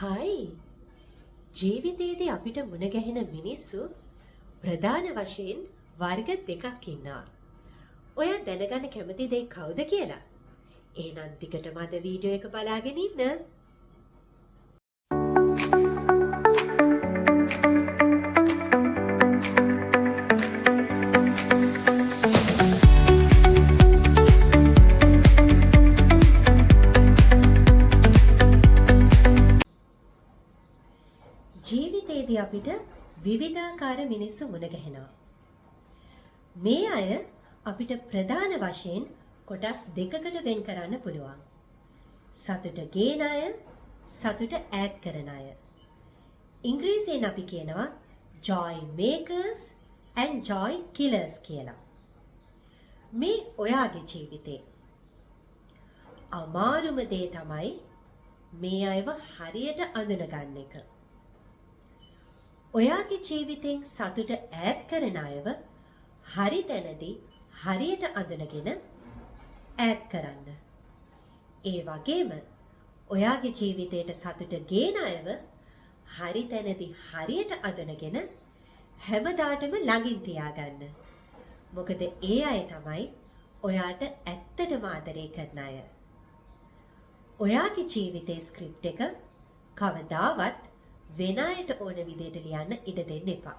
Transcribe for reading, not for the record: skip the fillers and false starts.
හයි ජීවිතයේදී අපිට මුණ ගැහෙන මිනිස්සු ප්‍රධාන වශයෙන් වර්ග දෙකක් ඉන්නවා. ඔයා දැනගන්න කැමති දෙයක් කවුද කියලා? එහෙනම් දිගටම අද වීඩියෝ එක බලාගෙන ඉන්න. ජීවිතයේදී අපිට විවිධාකාර මිනිස්සු මුණ ගැහෙනවා. මේ අය අපිට ප්‍රධාන වශයෙන් කොටස් දෙකකට වෙන් කරන්න පුළුවන්. සතුට ගේන අය, සතුට ඈඩ් කරන අය. ඉංග්‍රීසියෙන් අපි කියනවා joy makers and joy killers කියලා. මේ ඔයාගේ ජීවිතේ අමාරුම දේ තමයි මේ අයව හරියට අඳුනගන්න එක. ඔයාගේ ජීවිතෙන් සතුට ඈඩ් කරන අයව හරි තැනදී හරියට අඳුනගෙන ඈඩ් කරන්න. ඒ වගේම ඔයාගේ ජීවිතයට සතුට ගේන අයව හරි තැනදී හරියට අඳුනගෙන හැමදාටම ළඟින් තියාගන්න. මොකද ඒ අය තමයි ඔයාට ඇත්තටම ආදරය කරන අය. ඔයාගේ ජීවිතයේ ස්ක්‍රිප්ට් එක කවදාවත් වෙන අයට ඕන විදිහට ලියන්න ඉඩ දෙන්න එපා.